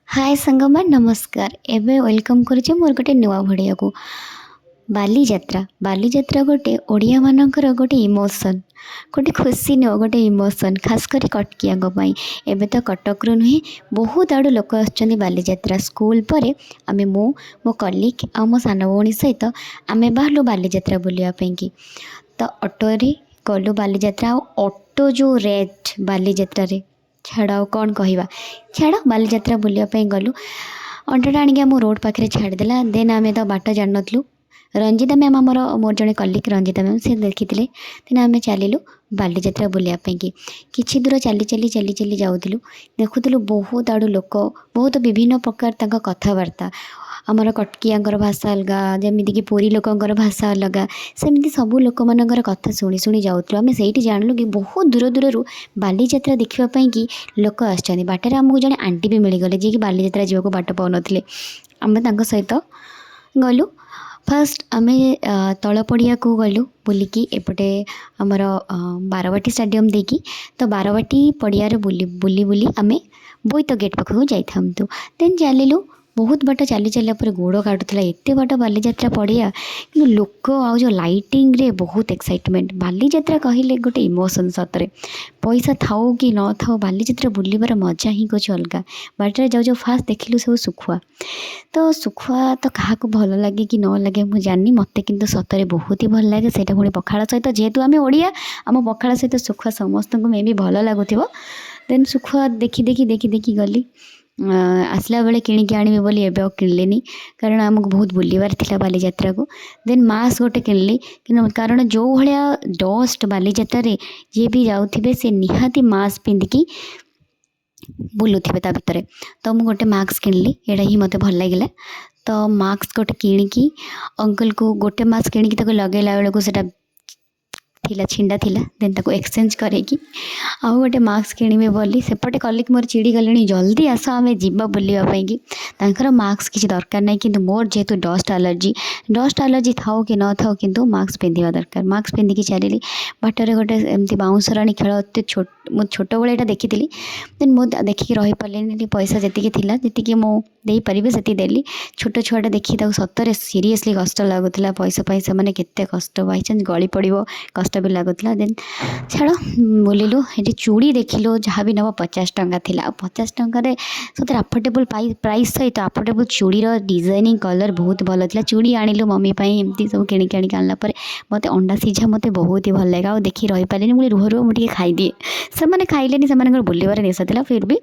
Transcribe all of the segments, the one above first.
हाय संगमान नमस्कार। एबे वेलकम करुचे मोर गोटे नुआ भड़िया को बाली जात्रा गोटे ओडिया मानकर गोटे इमोशन, गोटे खुशी नुह गोटे इमोशन खास करी कटकिया एबे तो कटक रु नुहे बहुत आड़ू लोक आछन बाली जात्रा स्कूल पर आम मो कलिक आ मो सान भौणी सहित आम बाहरलु बाली जात्रा बुलिया की तो ऑटोरे गलु बाली जात्रा ऑटो जो रेट बाली जात्रा रे छाड़ आ कौन कहवा छाड़ बाली जात्रा बुलिया गलु ऑटोटा आनिक आम रोड पाखे छाड़देला। देन आम तो बाट जान नु रंजिता मैम आमर मोर जड़े कलिक रंजिता मैम से देखी देन आम चलू बाली जात्रा बुलियापाई कि दूर चली चली चली चली जाऊलु देखुलु बहुत आड़ू लोक बहुत विभिन्न प्रकार कथबार्ता आमर कटकिया भाषा अलग जमीक पुरी लोकर भाषा अलग सेमती सबू लोक मानकर कथा शुणी शुणी जाऊँ आम से जानलु कि बहुत दूर दूर बाली जात्रा देखापी कि लोक आसछन्ति बाटर आमको जड़े आंटी भी मिलगले जी कि बाली जात्रा जावाक बाट पाऊन आम सहित गलु फास्ट आम तल पड़िया को गलु बुलिकी एपटे आमर बारवाटी स्टेडियम देकी तो बारवाटी पड़िया बुली बुली बुली आम बोईत गेट पाखक जाइथांतु देन चलिलु बहुत बाट चली चलिया पर गोड़ काटुला एत बाट बाली जात्रा पड़िया कि लोक आउ जो लाइटिंग रे बहुत एक्साइटमेंट बाली जात्रा कहले गोटे इमोशन सतरे पैसा थाऊ कि न थाऊ बाली जात्रा बुलबार मजा ही कुछ अलग बाटर जाऊ जाऊ फास्ट देखिलु सब सुखुआ तो क्या भल लगे कि न लगे मुझे जानी मत कि सतरे बहुत ही भल लगे से पुणी पखाड़ सहित जेहेतु आम ओडिया आम पखाड़ सहित सुखुआ समस्त को मे भी भल लगुव देन सुखुआ देखी देखी देखी देखी गली आसला बेले किणिक आनिबे बोली एबे और किणलेनी कारण आमको बहुत बुलबार थिला बाली जात्रा को देन मास्क गोटे किणली कारण जो भाया डस्ट बाली जात्रा रे जे भी जाउथिबे से निहाती मास्क पिंधिकी बुलुथिबे ता भितर तो मु गोटे मास्क किणली एटा ही मते भल लागिला तो मास्क गोटे किणिकी अंकल को गोटे मास्क किणिकी ताको लगेला बेलको सेटा थिला छिंडा थिला देन ताको एक्सचेंज करेकी आउ गोटे मास्क किणवे बोली सेपटे कलिक मोर चिड़ी गले जल्दी आस आम जीवा बुलवाई कि मास्क किसी दरकार ना कि मोर जेहेतु डस्ट एलर्जी थाओ कि न थाओ किंतु मास्क पिंधा दरकार मास्क पिंधिकी चलि बाटर गोटे एमती बाउंसराणी खेल एत छोट बड़े यहाँ देखी देन मुझे देखिकी रही पारे पैसा जी मुझे पारि से देली छोट छुआटा देखी सतरे सीरीयसली कष्ट लगुला पैसा पैसा मैंने केते कष्ट बाई चान्स गली पड़ो कष्ट भी लगुला देन छाड़ बुलिलु ये चूड़ी देखिलु जहाँ भी नब 50 टंका थी 50 टंकार सतरे अफोर्डेबल प्राइस सहित अफोर्डेबल चूड़ीर डिजाइनिंग कलर बहुत भल था चूड़ी आणिलु मम्मी एमती सब किणिक आनिक आनला मत अंडा सीझा मत बहुत ही भल लगे आ देखी रही पारे मुझे रुह रुह मुझे खाईदिए से मैंने खाइले से बुलबार निशा था फिर भी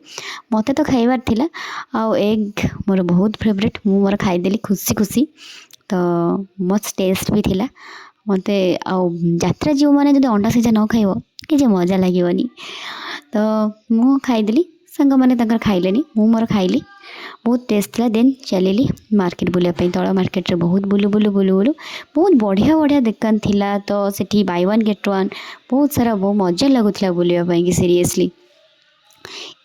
मत तो खाइबार थिला आउ एग मोर बहुत फेवरेट मु मोर खाईदेली खुशी खुशी तो मस्त टेस्ट भी थिला मत आत्रा जो मैंने जो अंडा सीझा न खाइब कि मजा लगे तो मु खाईदेली सांग मैंने खाइलेनी मु मोर खाइली बहुत टेस्ट था देन चलिली मार्केट बुलापाई तल मार्केट रे बहुत बुलु बुलु बुलु बुलु बहुत बढ़िया बढ़िया दुकान थिला तो सेठी बाय वन गेट वन बहुत सारा बहुत मजा लगुला बुलापाई कि सीरियसली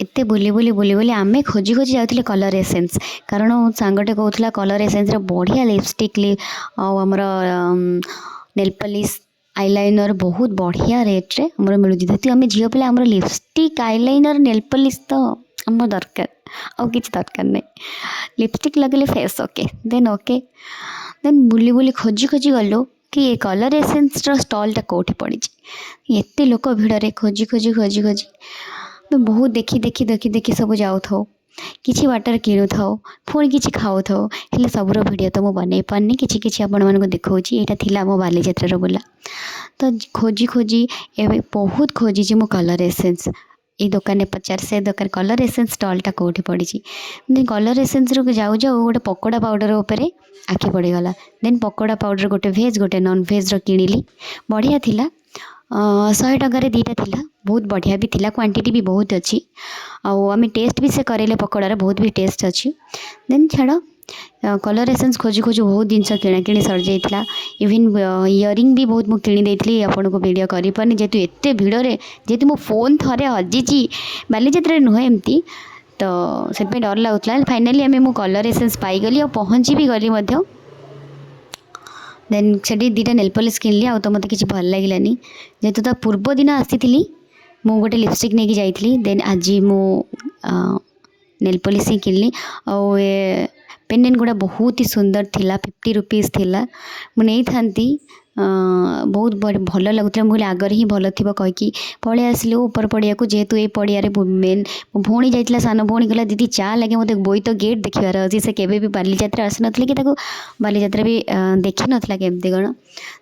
एते बुली बुली बुली बुली आमे खोजी खोजी जाउथिले कलर एसेंस कारण सांगटे कहूला कलर एसेंस रे बढ़िया लिपस्टिक आमर नेल पॉलिश आईलाइनर बहुत बढ़िया रेट रे हमर मिलु जेतु आमे झियो पिला हमर लिपस्टिक आईलाइनर नेल पॉलिश तो आम दरकार और किसी दरकार नहीं लिपस्टिक लगले फेस ओके देन बुली बुली खोजी खोजी गलु कि ये कलर एसेंस स्टॉलटा कौटी पड़ी एत लोक भिड़े खोजी खोजी खोजी खोजी तो बहुत देखी देखी देखी देखी सब जाऊ था किसी बाटर किणु था पुणी किसी खाऊ था हेल्ले सबूर भिडियो तो मुझे बनई पार्नी किसी किसी आपण मानक देखा यहाँ थिला मो बाली जात्रा बुला तो खोजी खोजी एवं बहुत खोजी मो कलर एसेंस ये दुकान पचार से दुकान कलर एसेंस स्टॉलटा कौटी पड़ी कलर एसेंस रू जाऊ जाऊ गोटे पकोड़ा पाउडर उपरे आखि पड़गला देन पकोड़ा पाउडर गोटे भेज गोटे नॉन भेज किणिली बढ़िया थिला 100 टकर दीटा थिला बहुत बढ़िया भी थिला क्वांटिटी भी बहुत अच्छी आम टेस्ट भी से करेले पकोड़ार बहुत भी टेस्ट अच्छी देन छाड़ कलर एसेंस खोजी खोजी बहुत जिनस किणा कि सर जाइला इवन इयरिंग भी बहुत मुझे किणीदी आपन को वीडियो कर पार्नी जेहेतु एत भिड़े जेहेतु मो फोन थे हजिची बाली जात्रा नुहे एमती तो से डर लगुला फाइनाली आम मो कलर एसेंस पाईगली और पहुँची भी गली देन से दीटा नेल पॉलिश किनली आ तो मत किसी भल लगे जेहेतु ता पूर्व दिन आसी मु गोटे लिपस्टिक नहीं जाइली देन आज मु नेल पॉलिश ही किनली और पेंडेंट गुड़ा बहुत ही सुंदर थिला 50 रुपीज़ थिला मु नहीं थांती बहुत भल लगुला मुझे आगर ही भल थी कहीकि पलि आसिलु ऊपर पड़िया को जेहेतु ये पड़िया मेन मो भौणी जाइला सान भौणी कहला दीदी चा लगे मत बोईत गेट देखार अच्छी से केवे भी बालीजात्रा आसी ना कि बालीजात्रा भी देखी नाला केमती कौन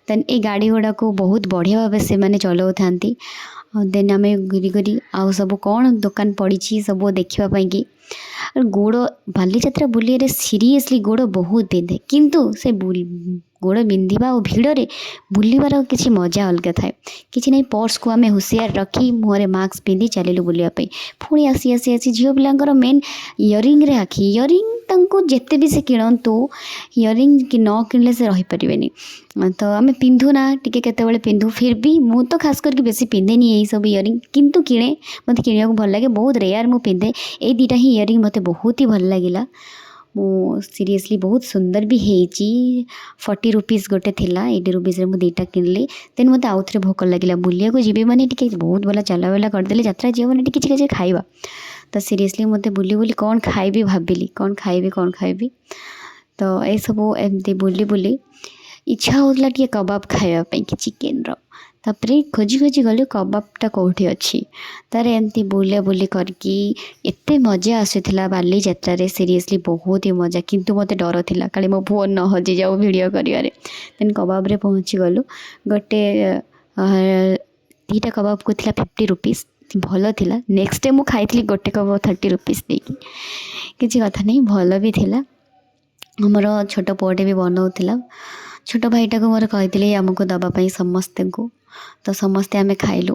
देन ये गाड़ी गुड़ा को बहुत बढ़िया भाव से मैंने चलाऊ था देन आम घूरी घूरी आउ सब कौन दुकान पड़ी सब देखापी कि गोड़ बालीजात्रा बुलिया सीरीयसली गोड़ बहुत बिंधे किंतु से गोड़ बिंधा और भिड़ में बुलवार किसी मजा अलग थाए कि नहीं पर्स को आम हुशियार रखी मुहर मास्क पिंधि चलू बुलापी पुणी आसी आसी आसी झील पिलांर मेन इयरिंग रे आखि इयरिंग जिते भी से किणतु इयरिंग कि न किणले से रहीपरेनि तो आम पिंधुना टी के पिंधु फिर भी मु तो खास करके बेसी पिंधेनी यही सब इयरिंग किंतु किणे मत किणा भल लगे बहुत रेयर मु पिंधे ये दुटा ही इयरिंग मत बहुत ही भल लगिला मो सीरियसली बहुत सुंदर भी होती 40 रुपीज़ गोटे थिला 80 रुपीज़ मु दुटा किनली देन मत आउ थे भोक लगे बुलिया को जी मैंने टी बहुत भल चलावेला करदे यात्रा जीव मैंने किसी खाइबा तो सीरियसली मत बुली बुली कौन खाइबी भाविली कौन खाइबी तो ये सब एमती बुली बुली इच्छा होता टे कबाब खावाई कि चिकेन तापर खोजी खोजी गलु कबाबटा कौटी अच्छी तार एमती बुले बुली करके एत मजा आसूला बालीजात्रा सीरियसली बहुत ही मजा किंतु मत डर थिला काले मो फोन न हजि जाऊ वीडियो करियारे देन कबाब रे पहुँची गलु गोटे दुटा कबाब को थिला 50 रुपीज़ भल थिला नेक्स्ट डे मु खाई गोटे कबाब 30 रुपीज़ देकी किसी कथा नहीं भल भी थिला हमर छोट पुअटे भी बनाऊला छोट भाईटा को मोर कही आमको दवापाई समस्ते को तो समस्ते आम खाइलु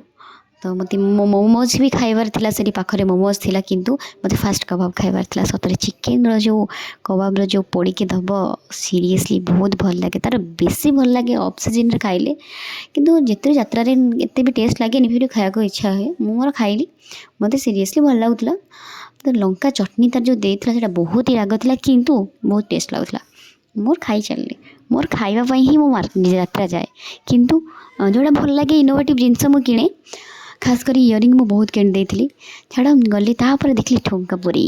तो मत मोमोज भी खाइबार थिला से पाखरे मोमोज थिला किंतु मत फास्ट कबाब खाइबार थिला सतरे चिकेन जो कबाब जो पोड़ी के दब सीरियसली बहुत भल लगे तार बेसी भल लगे ऑफ सीजन रे खाइले किंतु जिते यात्रा रे एते भी टेस्ट लगे फिर खाया को इच्छा हुए मोर खाइली मत सीरियसली भल लगुला तो लंका चटनी तार जो देइथिला सेटा बहुत ही राग थिला किंतु बहुत टेस्ट लगुला मोर खाई चलनी मोर खाइबा ही मो यात्रा जाए किंतु जोड़ा भल लगे इनोवेटिव जिनस मु किणे खास कर इयरिंग मु बहुत किणी देइथिली छाड़ा गली तापर देखली ठुंका पुरी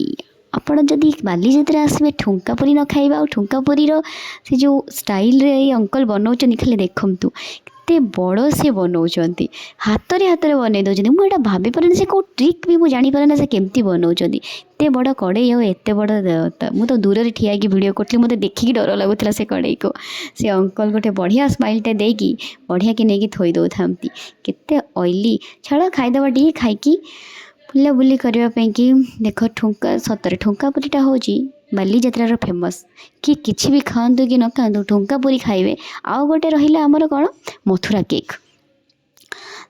आपण जदि बालीजात्रा आसबे ठुंका पुरी न खाइबा और ठुंका पुरी रो से जो स्टाइल रे अंकल बनाउछन खाली देखमतु केते बड़ से बनाउछंती हाथ रे बनै दउछंती मु एटा भाबी परन से को ट्रिक भी मु जानि परन से केमती बनाउछंती एते बड़ कड़े और एते बड़ मु तो दूर रे ठिया की वीडियो करथि मते देखि की डर लागुतला से कड़े को से अंकल गोटे बढ़िया स्माइलटे देकी बढ़िया कि नेकी थोई दउथांती केते ऑयली छाड़ा खाइदबा टी खाइकी बुलाबुली करने कि देख ठुंका सतरे ठुंका पुरीटा हूँ बालीजात्रार फेमस कि किसी भी खातु कि न खातु ठुंका पुरी खाइबे आउ गोटे रहा आमर कौन मथुरा केक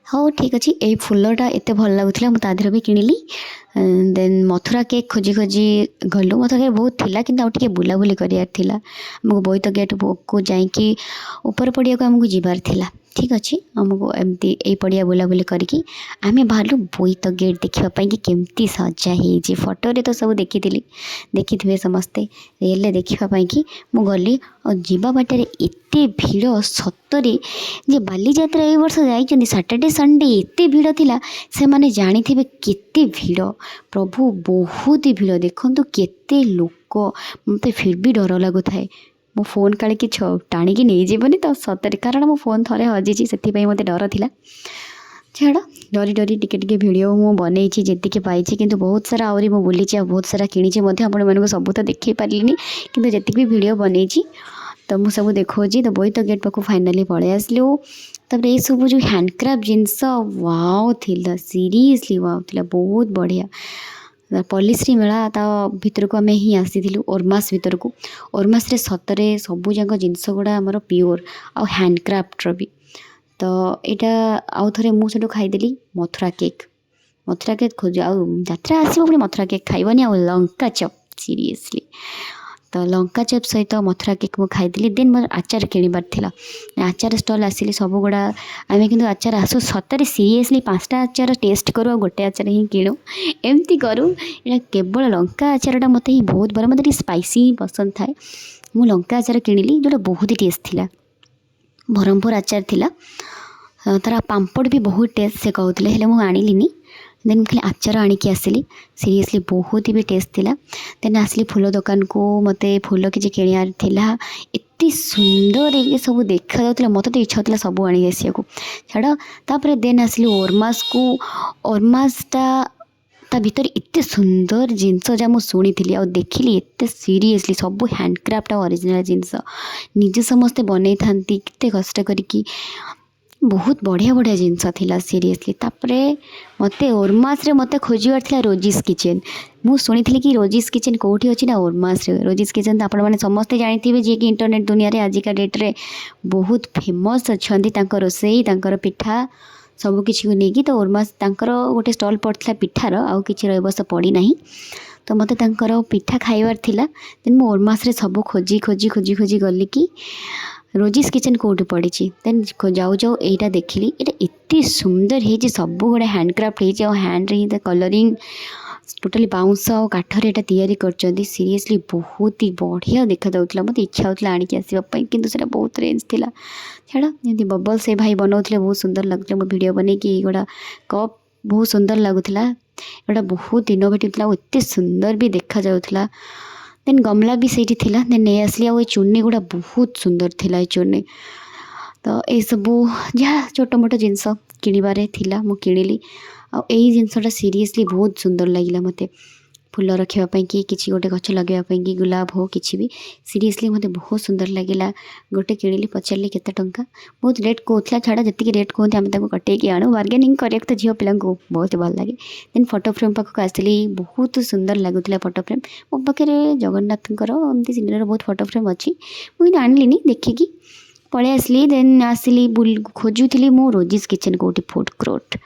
हाँ ठीक अच्छे यही फुलटा एत भल लगुला मुझे भी किणिली देन मथुरा केक खोजी खोजी गलु मथुरा केक बहुत थिला कि आउे बुलाबुली करार आमको बोईत गेट को जाकि ऊपर पड़िया को आमको जीवार थिला ठीक अच्छे आमको एमती यही पड़िया बुलाबुली करके आम बाहर बोईत गेट देखापी कि केमती सजा हो फोटो तो सब देखी देखी थे समस्ते रियल देखापी कि मु गली और जीवा बाटर एत भीड़ सतरे जे बालीजात्रा ए वर्ष जाइछन्ती सैटरडे संडे एत भीड़ थिला से माने जानी थे केते भीड़ प्रभु बहुत ही भीड़ देखंतु केते लोक मते फिर भी डर लगु थाए मो फोन काले कि टाणी नहीं जीवनी तो सतरे कारण मो फोन थरे हजिची से मत डर थिला छाड़ डरी डरी टिके टिके वीडियो मु बनई जी पाई किंतु बहुत सारा आहरी मु बुली बहुत सारा किणी आपण सब तो देखे पार्लिनी किंतु जी भी वीडियो बनई तो मुझे सब देखा तो बोईत गेट पाक फाइनाली पलि आसलु तब ये सब जो हैंडक्राफ्ट जिनस वाओ थिला सीरियसली वाओ थिला बहुत बढ़िया पल्लीश्री मेला ता भितर को आम ही आसी ओरमास भितर को ओरमास रे सतरे सबू जाक जिनस गुड़ा आमर प्योर आउ हैंडक्राफ्ट भी तो यहाँ आउ थे मुझे खाईदेली मथुरा केक खोज आउ यात्रा आसो पुणी मथुरा केक खाइबनी आउ लंका चप सीरियसली तो लंका चप सहित मथुरा केक मु खाईदेली देन मोर आचार किणवार थिला आचार स्टल आसिली सब गुड़ा आम कि आचार आसू सतरे सीरियसली 5टा आचार टेस्ट करूँ गोटे आचार ही किणु एमती करूँ यहाँ केवल लंका आचारटा मत ही बहुत भल मत स्पाइसी ही पसंद थाए मु लंका आचार किणिली जोटा बहुत ही टेस्ट थिला ब्रह्मपुर आचार थिला तार पांपड़ भी बहुत टेस्ट से कहते हेल्ले मुझे आनिलिनी देन खाली आचार आणिकी आसली सीरियसली बहुत ही टेस्ट थिला। देन आसली फूल दुकान को मते फूल किसी किणार थिला एते सुंदर ये सब देखा जाउतला मते तो इच्छा होतला सब आनी आसिया को छाड़। तापर देन आसली ओरमास को ओरमासटा ता भीतर एते सुंदर जिनस जहाँ मुझे शुणी आ देखिली एते सीरियसली सब हैंडक्राफ्ट आ ओरिजिनल जिनस निजे समस्ते बनई था केते कष्ट करिकी बहुत बढ़िया बढ़िया जिनस थिला सीरियसली। तापरे मते ओरमास रे मते खोजिबार थिला रोजिस किचन। मु शुणी कि रोजिस किचन कोठी अछि ना ओरमास रे। रोजिस किचन तो आपण माने समस्ते जानिथिबे जे कि इंटरनेट दुनिया रे आजिका डेट रे बहुत फेमस अछंती तांकर रोसई तांकर पिठा सब किसी को लेकिन तो ओरमास तांकर गोटे स्टॉल पड़ता पिठार आउ किसी रवर्ष पड़ी ना तो मत तांकर पिठा खाइबार थिला। देन मु ओरमास रे सब खोजी खोजी खोजी खोजी गली कि रोजिस किचन कोठी पड़ी। देन जाऊ जाऊ एटा देखिली एटा एते सुंदर है सब गुड़ा हैंडक्राफ्ट है हैंड रे कलरिंग टोटाली बाउंस और काठर एटा तैयारी करचंदी सीरियसली बहुत ही बढ़िया देखा जाउतला। मत इच्छा होतला आनिक आसीबा किंतु सेटा बहुत रेंज थिला छाड़ा। जमी बबल से भाई बनाउथले बहुत सुंदर लगुला मो वीडियो बने कि एगुड़ा कप बहुत सुंदर लगुला एटा बहुत इनोवेटिव थिला एते सुंदर भी देखा जाउथला। देन गमला भी सेठी थिला देन नहीं आसली आ चुन्नी गुड़ा बहुत सुंदर थिला ए चुन्नी तो ये सब जहाँ छोट मोट जिनस किणवारे थिला मु किणिली आ जिनसटा सीरियसली बहुत सुंदर लगिला मते फूल रखापी कि किसी गोटे गछ लगेवाई कि गुलाब हो किसी भी सीरियसली मते बहुत सुंदर लगिला। गोटे किणिली पचारि केते टंका बहुत रेट कहला छाड़ा जी रेट कहते आम कटेकी आणु बार्गेनिंग करें तो झील पिला बहुत भल लगे। देन फोटो फ्रेम पाखक आसली बहुत सुंदर लगुला फोटो फ्रेम मो पाखे जगन्नाथर एमती सीनरी बहुत फोटो फ्रेम अच्छी मुझे आणलिनी देखिकी पलि आसली। देन आसली खोजुली मो रोजिस किचन कौटी फूड कोर्ट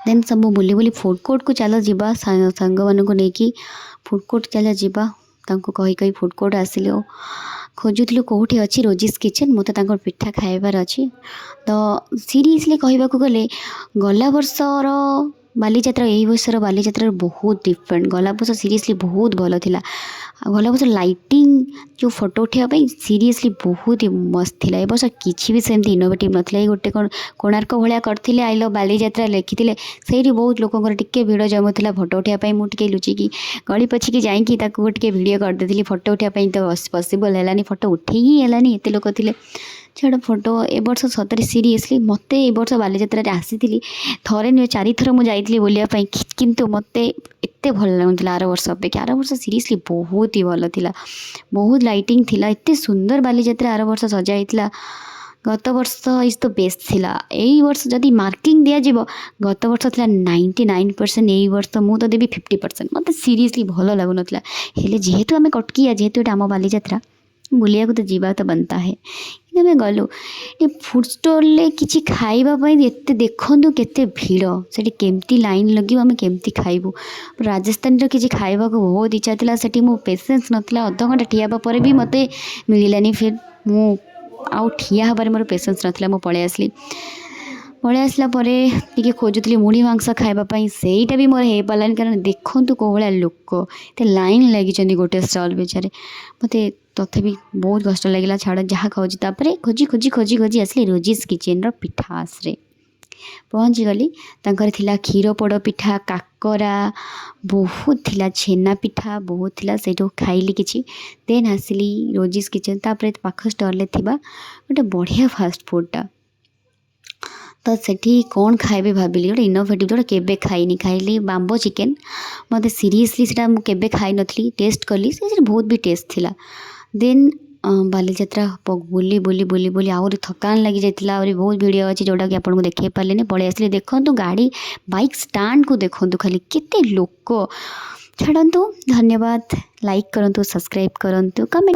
देन सब बुली बुली फूड कोर्ट को चलो जीवा सांग मान को लेकिन फूड कोर्ट चलो जीवा कही कही फूड कोर्ट आसिल खोजुलु कौटी अच्छी रोजिस किचन मत पिठा खाइबार अच्छी तो सीरियसली कहवाक गले गला वर्षर बालीजात्रा यही वर्षर बालीजात्रा बहुत डिफरेंट गला वर्ष सीरियसली बहुत भल थिला। गला वर्ष लाइटिंग जो फोटो उठाई सीरियसली बहुत ही मस्त थिला। ए वर्ष किसी भी सेमती इनोवेटिव नथिला गोटे कोणार्क भाया करते आई लव बालीजात्रा लिखिते से बहुत लोकंर टिके भिड़ जमुला फोटो उठाई मुझे लुचिकी गली पछिकी जाइकी टे भिडियो करदे फोटो उठाई तो पॉसिबल है फोटो उठे ही है एत लोक थे छाड़ फोटो ए वर्ष सतरे सीरियसली मत ए वर्ष बालीजात्रा आसी थे नुहे 4 थर मुझे बुलापाई किंतु मत एत भल लगुला आर वर्ष अपेक्षा आर वर्ष सीरियसली बहुत ही भल थिला बहुत लाइटिंग थिला एत सुंदर बालीजात्रा आर वर्ष सजाई गत वर्ष इज द बेस्ट थिला। यही वर्ष जदि मार्किंग दिज्व गत वर्ष था 99% यही वर्ष मुझे तो देवी 50% मत सीरियसली भल लगुन हेले जेहेतु आम कटकिया जेहेतु आम बालीजात्रा बुलिया को तो जीवा तो बनता है कि आम गलु ये फूड स्टॉल ले किसी खाइबापी एत देखु केते भिड़ से केमती लाइन लगे आम केमती खाइबू। राजस्थान किसी खाइबा को बहुत इच्छा था से पेसेंस नाला अध घंटा ठियाबा पर भी मत मिललानी फिर मु आउ ठिया हबार मोर पेसेंस नाला मु पलि आसली पलि आसला टे खोजुली मुढ़ी मांस खाइबापी सेटा भी मोर हो पारानी कारण देखु कौ भाया लोक लाइन लगी गोटे स्टॉल बेचारे मत तथापि बहुत कष्ट लगे छाड़ जहाँ खाऊँ तापर खोजी खोजी खोजी खोजी आसली रोजिस किचन पिठास रे पहुँची गली तांकर थिला क्षीर पोड़ पिठा काकरा बहुत थिला छेना पिठा बहुत थिला सेठो खाइली किछि। देन आसली रोजिस किचन तापर पाख स्टॉल थिबा गोटे बढ़िया फास्ट फूडटा तो सेठी कौन खाइबे भाविली गोटे इनोवेटिव जोटा केबे खाइनी खाइली बाम्बो चिकेन मत सीरियसली सेटा मु केबे खाई नथली टेस्ट कली से बहुत भी टेस्ट थिला। देन बालीजात्रा बुली बुली बुली बुली आहरी थकान लगी जाता आहरी बहुत भिडियो अच्छी जोटा कि आपको देखे पारे पलि आसली देखु गाड़ी बाइक स्टैंड को देखु खाली केते लोक छाड़ू। धन्यवाद लाइक करूँ सब्सक्राइब करूँ कमेंट